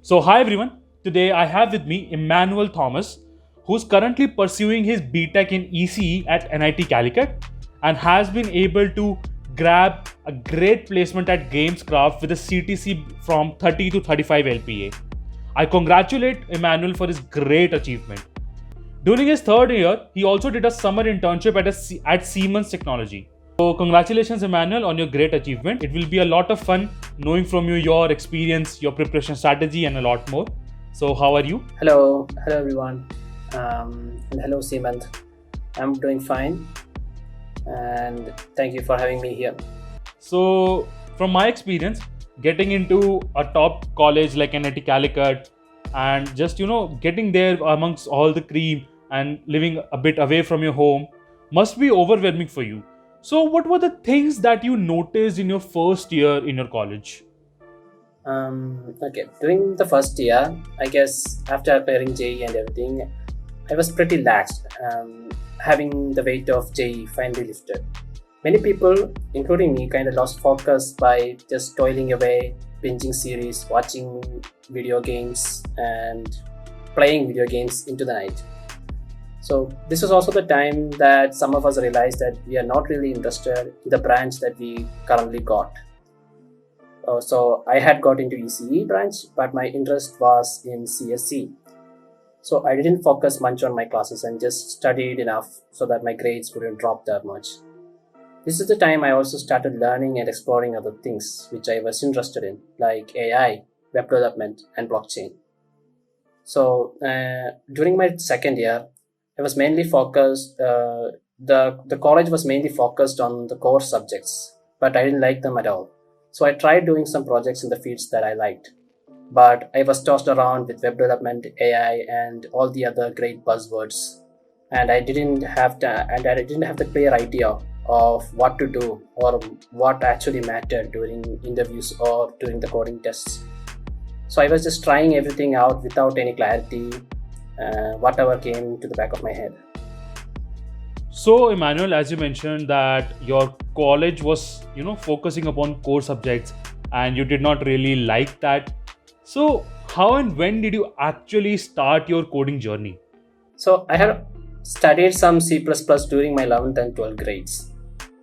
So, hi everyone. Today I have with me Emmanuel Thomas, who's currently pursuing his BTech in ECE at NIT Calicut and has been able to grab a great placement at Gamescraft with a CTC from 30 to 35 LPA. I congratulate Emmanuel for his great achievement. During his third year, he also did a summer internship at Siemens Technology. So, congratulations, Emmanuel, on your great achievement. It will be a lot of fun knowing from you your experience, your preparation strategy, and a lot more. So, how are you? Hello everyone, and hello Seemant. I'm doing fine, and thank you for having me here. So, from my experience, getting into a top college like NIT Calicut and just getting there amongst all the cream and living a bit away from your home must be overwhelming for you. So, what were the things that you noticed in your first year in your college? Okay, during the first year, I guess after clearing JE and everything, I was pretty laxed, having the weight of JE finally lifted. Many people, including me, kind of lost focus by just toiling away, binging series, watching video games, and playing video games into the night. So this was also the time that some of us realized that we are not really interested in the branch that we currently got. So I had got into ECE branch, but my interest was in CSE. So I didn't focus much on my classes and just studied enough so that my grades wouldn't drop that much. This is the time I also started learning and exploring other things which I was interested in, like AI, web development, and blockchain. So during my second year, I was mainly focused. The college was mainly focused on the core subjects, but I didn't like them at all. So I tried doing some projects in the fields that I liked, but I was tossed around with web development, AI, and all the other great buzzwords, and I didn't have the clear idea of what to do or what actually mattered during interviews or during the coding tests. So I was just trying everything out without any clarity, whatever came to the back of my head. So, Emmanuel, as you mentioned that your college was, focusing upon core subjects and you did not really like that. So, how and when did you actually start your coding journey? So I have studied some C++ during my 11th and 12th grades.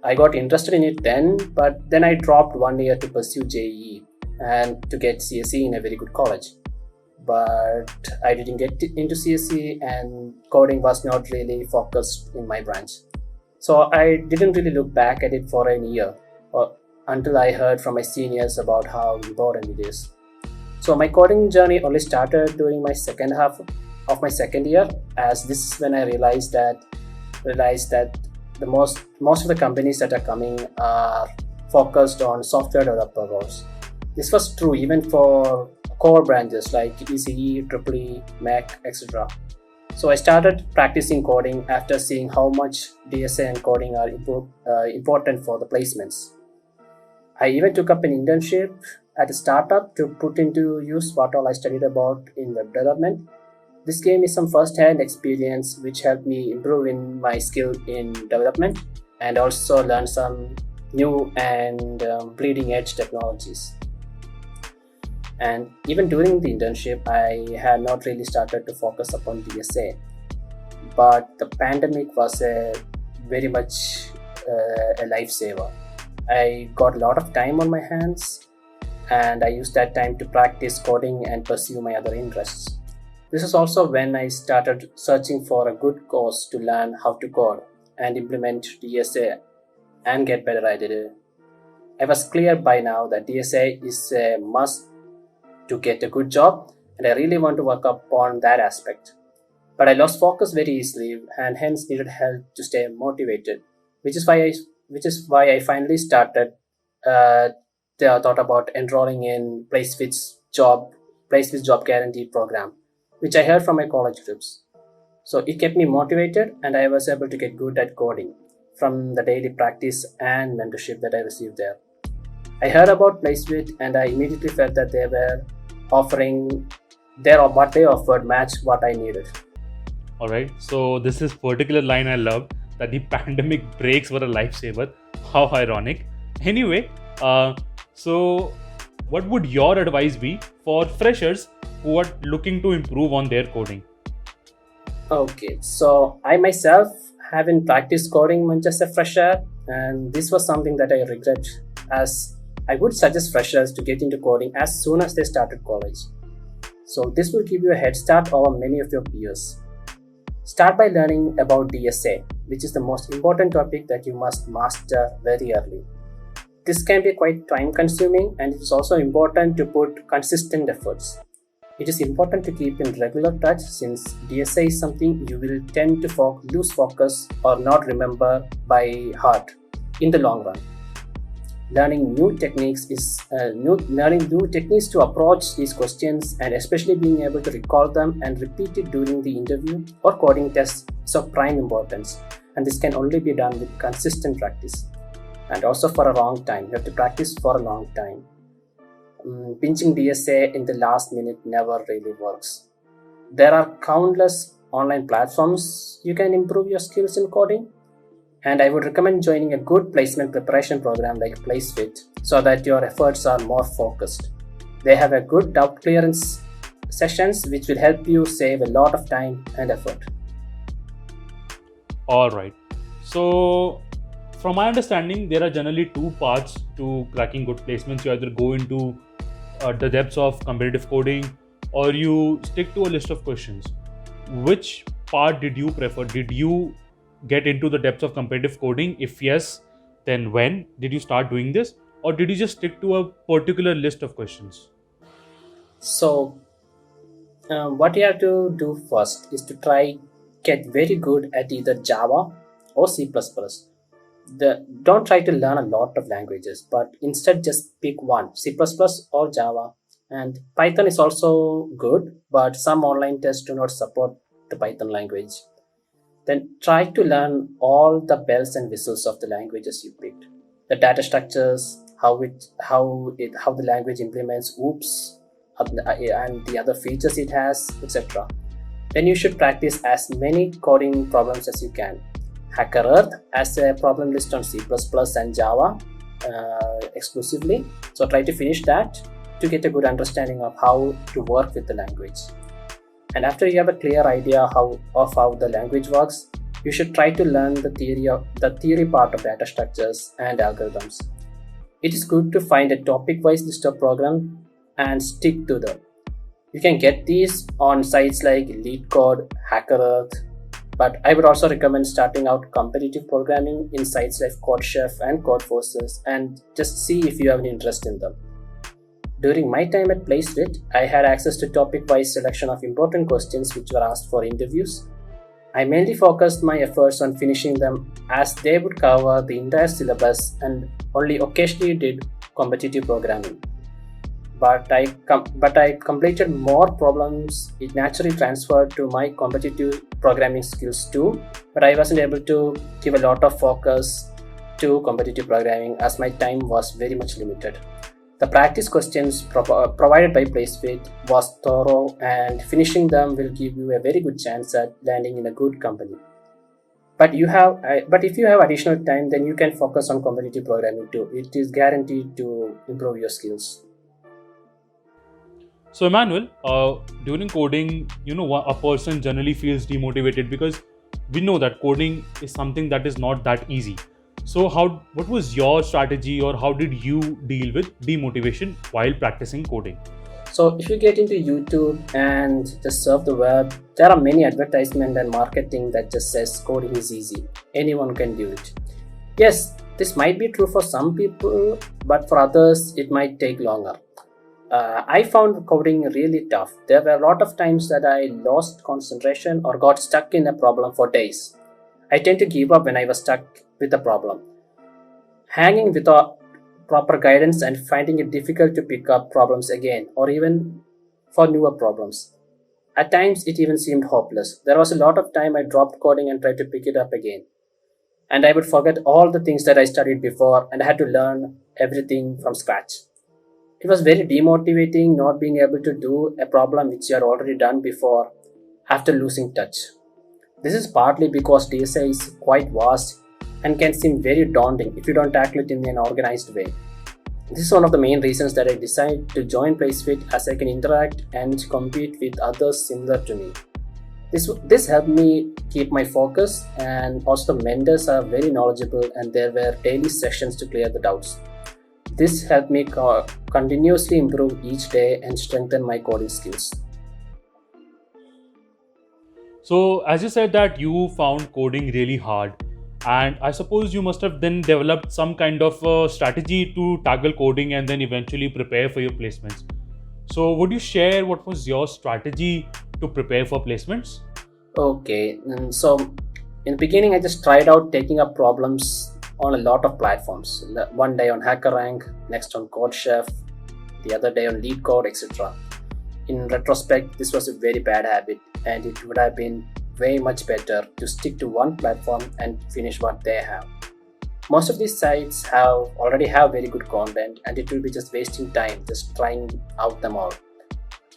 I got interested in it then, but then I dropped 1 year to pursue JEE and to get CSE in a very good college. But I didn't get into CSE and coding was not really focused in my branch. So I didn't really look back at it for a year or until I heard from my seniors about how important it is. So my coding journey only started during my second half of my second year, as this is when I realized that the most of the companies that are coming are focused on software developer roles. This was true even for core branches like ECE, EEE, Mac, etc. So I started practicing coding after seeing how much DSA and coding are important for the placements. I even took up an internship at a startup to put into use what all I studied about in web development. This gave me some first-hand experience which helped me improve in my skill in development and also learn some new and bleeding edge technologies. And even during the internship, I had not really started to focus upon DSA, but the pandemic was very much a lifesaver. I got a lot of time on my hands, and I used that time to practice coding and pursue my other interests. This is also when I started searching for a good course to learn how to code and implement DSA and get better at it. I was clear by now that DSA is a must to get a good job, and I really want to work upon that aspect. But I lost focus very easily and hence needed help to stay motivated, which is why I finally started thought about enrolling in Place with Job Guarantee program, which I heard from my college groups. So it kept me motivated and I was able to get good at coding from the daily practice and mentorship that I received there. I heard about Placewith and I immediately felt that they were offering what they offered matched what I needed. All right. So, this is particular line I love that the pandemic breaks were a lifesaver. How ironic. Anyway, so what would your advice be for freshers who are looking to improve on their coding? Okay, so I myself haven't practiced coding much as a fresher, and this was something that I regret, as I would suggest freshers to get into coding as soon as they started college. So this will give you a head start over many of your peers. Start by learning about DSA, which is the most important topic that you must master very early. This can be quite time consuming, and it is also important to put consistent efforts. It is important to keep in regular touch since DSA is something you will tend to lose focus or not remember by heart in the long run. Learning new techniques to approach these questions, and especially being able to recall them and repeat it during the interview or coding test, is of prime importance, and this can only be done with consistent practice and also for a long time. You have to practice for a long time. Pinching DSA in the last minute never really works. There are countless online platforms you can improve your skills in coding, and I would recommend joining a good placement preparation program like Placefit so that your efforts are more focused. They have a good doubt clearance sessions which will help you save a lot of time and effort. All right. So, from my understanding, there are generally two paths to cracking good placements. You either go into the depths of competitive coding, or you stick to a list of questions. Which part did you prefer? Did you get into the depths of competitive coding? If yes, then when did you start doing this? Or did you just stick to a particular list of questions? So what you have to do first is to try get very good at either Java or C++. Don't try to learn a lot of languages, but instead just pick one, C++ or Java. And Python is also good, but some online tests do not support the Python language. Then try to learn all the bells and whistles of the languages you picked, the data structures, how the language implements OOPS, and the other features it has, etc. Then you should practice as many coding problems as you can. HackerEarth has a problem list on C++ and Java exclusively, so try to finish that to get a good understanding of how to work with the language. And after you have a clear idea of how the language works, you should try to learn the theory part of data structures and algorithms. It is good to find a topic-wise list of programs and stick to them. You can get these on sites like LeetCode, HackerEarth, but I would also recommend starting out competitive programming in sites like CodeChef and Codeforces and just see if you have an interest in them. During my time at Placefit, I had access to topic-wise selection of important questions which were asked for interviews. I mainly focused my efforts on finishing them as they would cover the entire syllabus and only occasionally did competitive programming. But I completed more problems. It naturally transferred to my competitive programming skills too, but I wasn't able to give a lot of focus to competitive programming as my time was very much limited. The practice questions provided by Placefit was thorough, and finishing them will give you a very good chance at landing in a good company. But if you have additional time, then you can focus on competitive programming too. It is guaranteed to improve your skills. So, Emmanuel, during coding, a person generally feels demotivated because we know that coding is something that is not that easy. So, what was your strategy, or how did you deal with demotivation while practicing coding? So, if you get into YouTube and just surf the web, there are many advertisements and marketing that just says coding is easy. Anyone can do it. Yes, this might be true for some people, but for others, it might take longer. I found coding really tough. There were a lot of times that I lost concentration or got stuck in a problem for days. I tend to give up when I was stuck with a problem. Hanging without proper guidance and finding it difficult to pick up problems again, or even for newer problems. At times, it even seemed hopeless. There was a lot of time I dropped coding and tried to pick it up again. And I would forget all the things that I studied before, and I had to learn everything from scratch. It was very demotivating not being able to do a problem which you had already done before after losing touch. This is partly because DSA is quite vast and can seem very daunting if you don't tackle it in an organized way. This is one of the main reasons that I decided to join Placefit, as I can interact and compete with others similar to me. This helped me keep my focus, and also the mentors are very knowledgeable and there were daily sessions to clear the doubts. This helped me continuously improve each day and strengthen my coding skills. So, as you said that you found coding really hard, and I suppose you must have then developed some kind of strategy to tackle coding and then eventually prepare for your placements. So, would you share what was your strategy to prepare for placements? Okay, so in the beginning, I just tried out taking up problems on a lot of platforms. One day on HackerRank, next on CodeChef, the other day on LeetCode, etc. In retrospect, this was a very bad habit, and it would have been way much better to stick to one platform and finish what they have. Most of these sites already have very good content, and it will be just wasting time just trying out them all.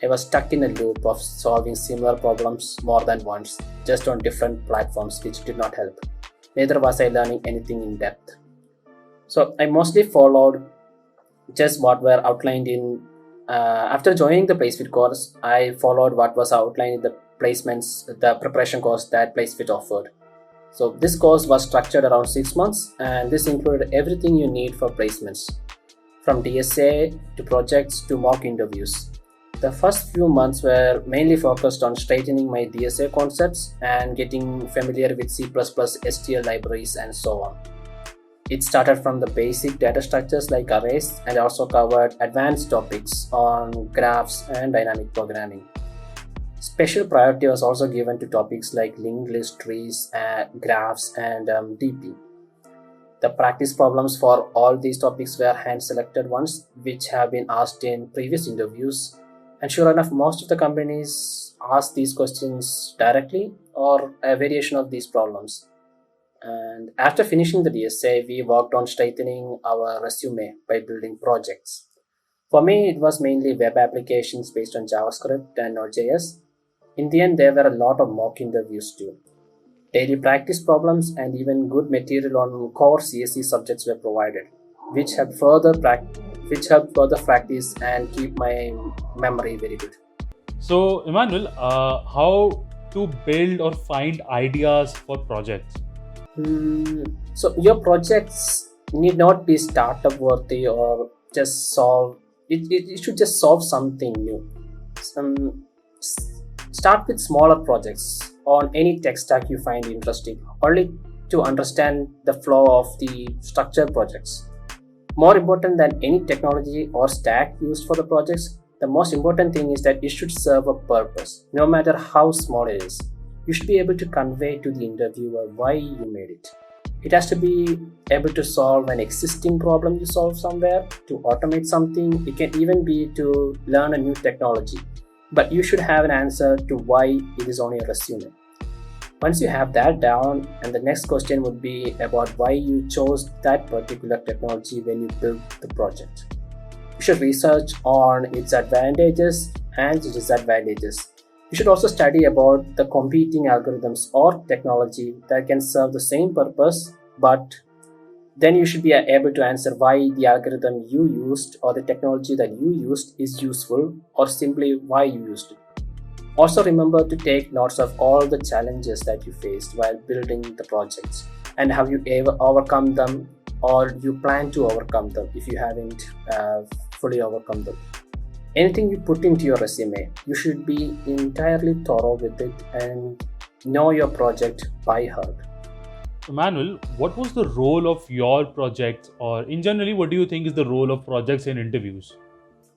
I was stuck in a loop of solving similar problems more than once, just on different platforms, which did not help. Neither was I learning anything in depth. So I mostly followed just what were outlined in. After joining the Placefit course, I followed what was outlined in the preparation course that Placefit offered. So this course was structured around 6 months, and this included everything you need for placements, from DSA to projects to mock interviews. The first few months were mainly focused on straightening my DSA concepts and getting familiar with C++, STL libraries, and so on. It started from the basic data structures like arrays and also covered advanced topics on graphs and dynamic programming. Special priority was also given to topics like linked list trees, graphs, and DP. The practice problems for all these topics were hand-selected ones, which have been asked in previous interviews. And sure enough, most of the companies ask these questions directly or a variation of these problems. And after finishing the DSA, we worked on strengthening our resume by building projects. For me, it was mainly web applications based on JavaScript and Node.js. In the end, there were a lot of mock interviews too. Daily practice problems and even good material on core CSE subjects were provided, which helped further practice and keep my memory very good. So, Emmanuel, how to build or find ideas for projects? So your projects need not be startup worthy or just solve. It should just solve something new. Start with smaller projects on any tech stack you find interesting, only to understand the flow of the structured projects. More important than any technology or stack used for the projects, the most important thing is that it should serve a purpose, no matter how small it is. You should be able to convey to the interviewer why you made it. It has to be able to solve an existing problem you solve somewhere, to automate something. It can even be to learn a new technology. But you should have an answer to why it is on your resume. Once you have that down, and the next question would be about why you chose that particular technology when you built the project. You should research on its advantages and disadvantages. You should also study about the competing algorithms or technology that can serve the same purpose, but then you should be able to answer why the algorithm you used or the technology that you used is useful, or simply why you used it. Also remember to take notes of all the challenges that you faced while building the projects and how you ever overcome them, or you plan to overcome them if you haven't fully overcome them. Anything you put into your resume, you should be entirely thorough with it and know your project by heart. Emmanuel, what was the role of your projects, or in generally, what do you think is the role of projects in interviews?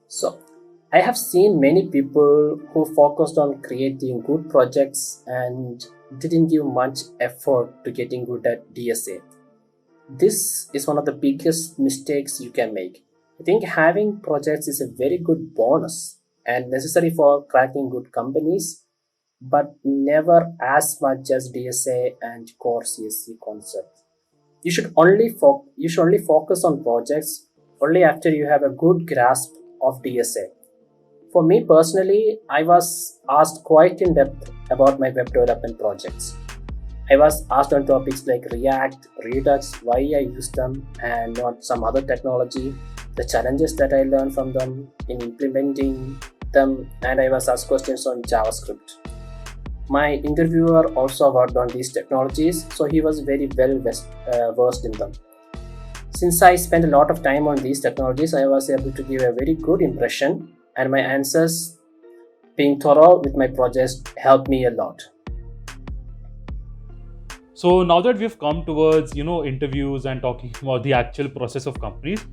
So, I have seen many people who focused on creating good projects and didn't give much effort to getting good at DSA. This is one of the biggest mistakes you can make. I think having projects is a very good bonus and necessary for cracking good companies, but never as much as DSA and core CSC concepts. You should only focus on projects only after you have a good grasp of DSA. For me personally, I was asked quite in depth about my web development projects. I was asked on topics like React, Redux, why I use them and not some other technology. the challenges that I learned from them in implementing them, and I was asked questions on JavaScript. My interviewer also worked on these technologies, so he was very versed in them. Since I spent a lot of time on these technologies, I was able to give a very good impression, and my answers, being thorough with my projects, helped me a lot. So now that we've come towards interviews and talking about the actual process of companies,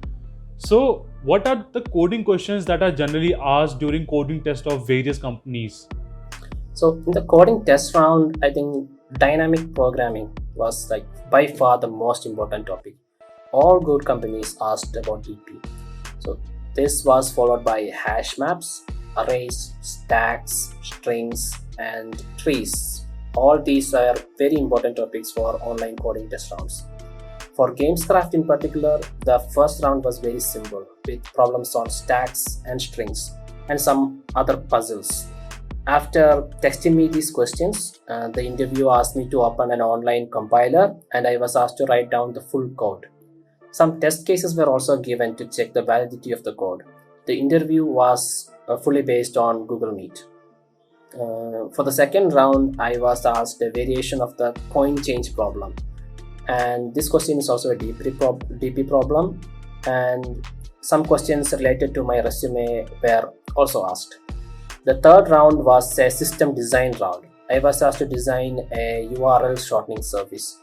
so what are the coding questions that are generally asked during coding test of various companies? So in the coding test round, I think dynamic programming was like by far the most important topic. All good companies asked about DP. So this was followed by hash maps, arrays, stacks, strings, and trees. All these are very important topics for online coding test rounds. For Gamescraft in particular, the first round was very simple with problems on stacks and strings and some other puzzles. After texting me these questions, the interview asked me to open an online compiler and I was asked to write down the full code. Some test cases were also given to check the validity of the code. The interview was fully based on Google Meet. For the second round, I was asked a variation of the coin change problem. And this question is also a DP problem. And some questions related to my resume were also asked. The third round was a system design round. I was asked to design a URL shortening service.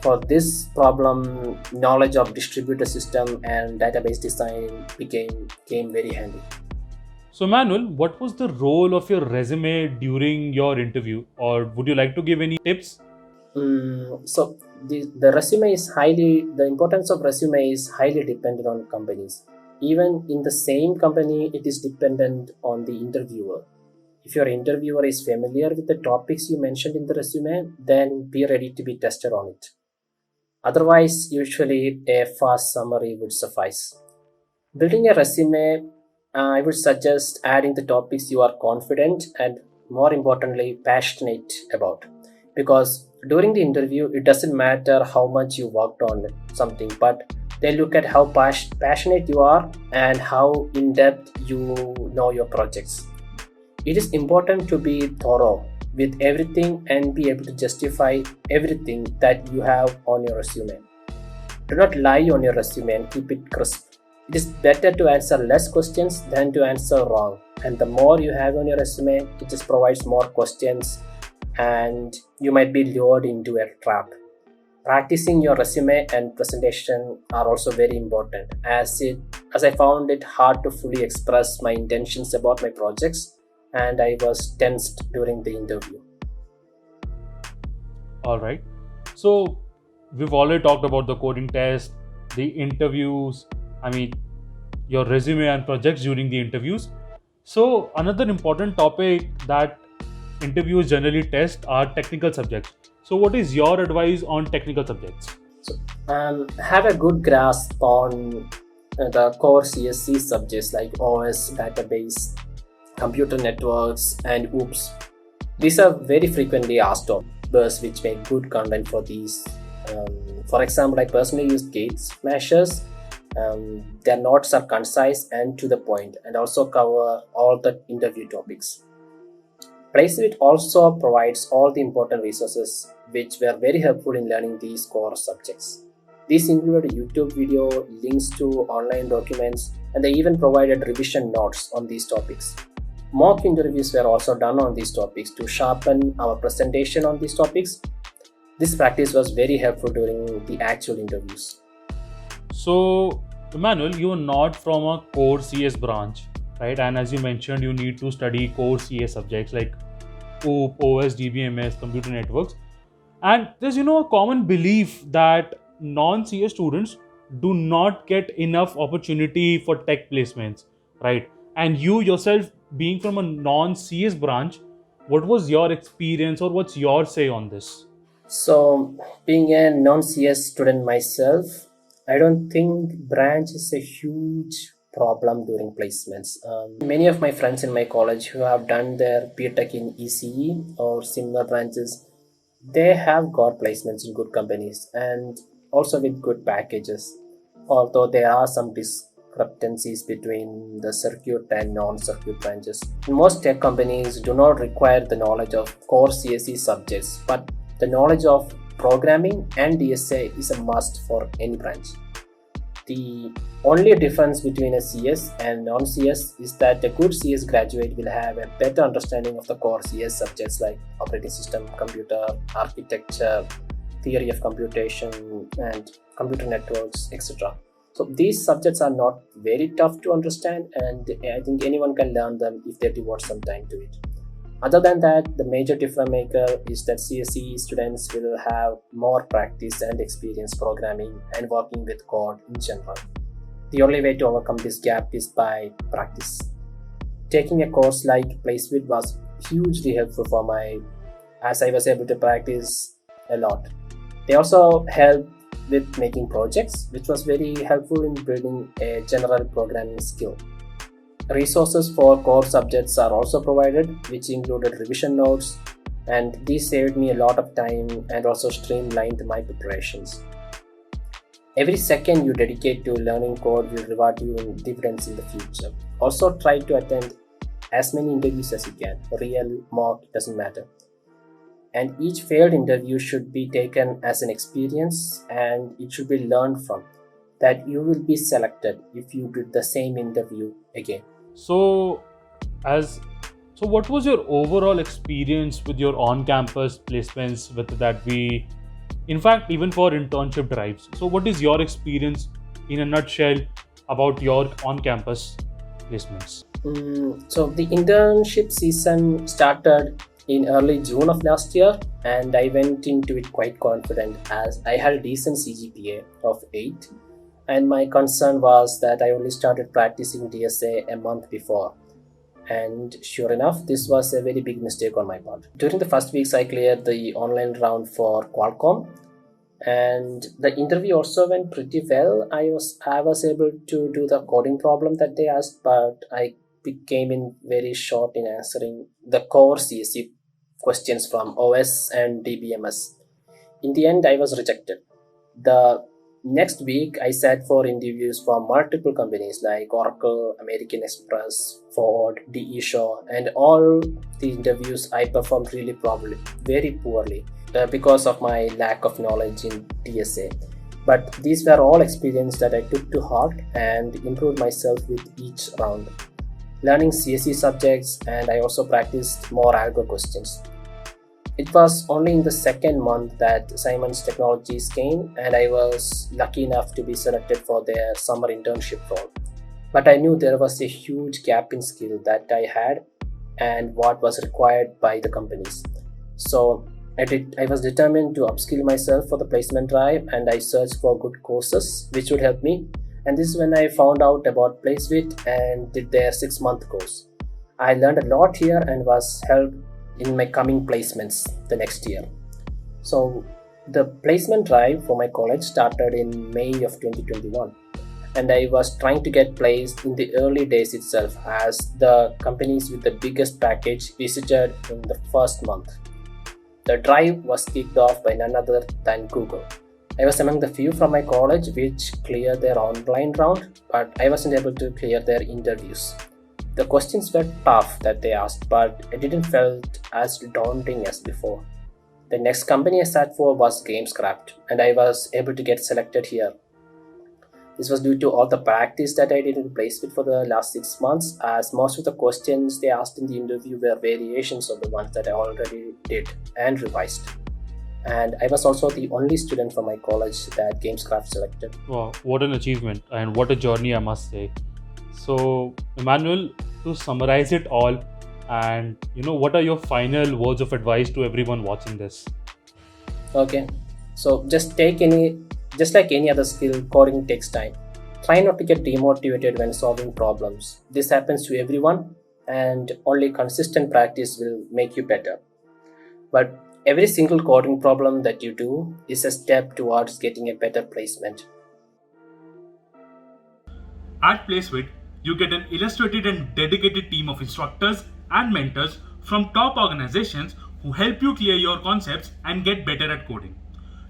For this problem, knowledge of distributed system and database design came very handy. So Manuel, what was the role of your resume during your interview, or would you like to give any tips? So the importance of resume is highly dependent on companies. Even in the same company, it is dependent on the interviewer. If your interviewer is familiar with the topics you mentioned in the resume, then be ready to be tested on it. Otherwise, usually a fast summary would suffice. Building a resume, I would suggest adding the topics you are confident and, more importantly, passionate about. Because during the interview, it doesn't matter how much you worked on something, but they look at how passionate you are and how in depth you know your projects. It is important to be thorough with everything and be able to justify everything that you have on your resume. Do not lie on your resume and keep it crisp. It is better to answer less questions than to answer wrong. And the more you have on your resume, it just provides more questions and you might be lured into a trap. Practicing your resume and presentation are also very important as I found it hard to fully express my intentions about my projects and I was tensed during the interview. All right. So we've already talked about the coding test, the interviews, your resume and projects during the interviews. So another important topic that interviews generally test are technical subjects. So what is your advice on technical subjects? So, have a good grasp on the core CSC subjects like OS, database, computer networks, and OOPS. These are very frequently asked topics which make good content for these. For example, I personally use gate smashers. Their notes are concise and to the point and also cover all the interview topics. Placeit also provides all the important resources which were very helpful in learning these core subjects. These included YouTube video, links to online documents, and they even provided revision notes on these topics. Mock interviews were also done on these topics to sharpen our presentation on these topics. This practice was very helpful during the actual interviews. So, Emmanuel, you're not from a core CS branch, right? And as you mentioned, you need to study core CS subjects like OOP, OS, DBMS, computer networks. And there's, a common belief that non-CS students do not get enough opportunity for tech placements, right? And you yourself being from a non-CS branch, what was your experience or what's your say on this? So, being a non-CS student myself, I don't think branch is a huge problem during placements. Many of my friends in my college who have done their BTech in ECE or similar branches, they have got placements in good companies and also with good packages. Although there are some discrepancies between the circuit and non-circuit branches. Most tech companies do not require the knowledge of core CSE subjects, but the knowledge of programming and DSA is a must for any branch. The only difference between a CS and non-CS is that a good CS graduate will have a better understanding of the core CS subjects like operating system, computer, architecture, theory of computation, and computer networks, etc. So these subjects are not very tough to understand, and I think anyone can learn them if they devote some time to it. Other than that, the major difference maker is that CSE students will have more practice and experience programming and working with code in general. The only way to overcome this gap is by practice. Taking a course like Placewith was hugely helpful for as I was able to practice a lot. They also helped with making projects, which was very helpful in building a general programming skill. Resources for core subjects are also provided, which included revision notes, and these saved me a lot of time and also streamlined my preparations. Every second you dedicate to learning code will reward you in dividends in the future. Also, try to attend as many interviews as you can. Real, mock, doesn't matter. And each failed interview should be taken as an experience and it should be learned from. That you will be selected if you did the same interview again. So, what was your overall experience with your on-campus placements with that we, in fact, even for internship drives? So, what is your experience in a nutshell about your on-campus placements? So the internship season started in early June of last year, and I went into it quite confident as I had a decent CGPA of 8. And my concern was that I only started practicing DSA a month before. And sure enough, this was a very big mistake on my part. During the first weeks, I cleared the online round for Qualcomm, and the interview also went pretty well. I was able to do the coding problem that they asked, but I came in very short in answering the core CSE questions from OS and DBMS. In the end, I was rejected. The next week, I sat for interviews for multiple companies like Oracle, American Express, Ford, DE Shaw, and all the interviews I performed very poorly because of my lack of knowledge in DSA. But these were all experiences that I took to heart and improved myself with each round. Learning CSE subjects, and I also practiced more algo questions. It was only in the second month that Siemens Technologies came, and I was lucky enough to be selected for their summer internship role. But I knew there was a huge gap in skill that I had and what was required by the companies. So I was determined to upskill myself for the placement drive, and I searched for good courses which would help me. And this is when I found out about Placewith and did their 6-month course. I learned a lot here and was helped in my coming placements the next year. So the placement drive for my college started in May of 2021, and I was trying to get placed in the early days itself as the companies with the biggest package visited in the first month. The drive was kicked off by none other than Google. I was among the few from my college which cleared their online round, but I wasn't able to clear their interviews. The questions were tough that they asked, but it didn't felt as daunting as before. The next company I sat for was Gamescraft, and I was able to get selected here. This was due to all the practice that I did in Placewith for the last 6 months, as most of the questions they asked in the interview were variations of the ones that I already did and revised. And I was also the only student from my college that Gamescraft selected. Wow, what an achievement and what a journey, I must say. So, Emmanuel, to summarize it all, and what are your final words of advice to everyone watching this? Okay, so just like any other skill, coding takes time. Try not to get demotivated when solving problems. This happens to everyone, and only consistent practice will make you better. But every single coding problem that you do is a step towards getting a better placement. At Placewith, you get an illustrated and dedicated team of instructors and mentors from top organizations who help you clear your concepts and get better at coding.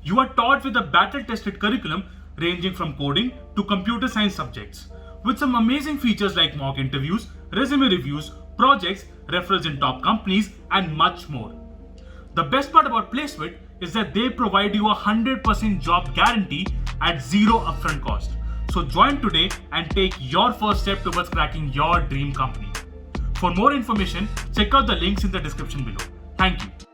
You are taught with a battle-tested curriculum ranging from coding to computer science subjects. with some amazing features like mock interviews, resume reviews, projects, referrals in top companies, and much more. The best part about Placewit is that they provide you a 100% job guarantee at zero upfront cost. So join today and take your first step towards cracking your dream company. For more information, check out the links in the description below. Thank you.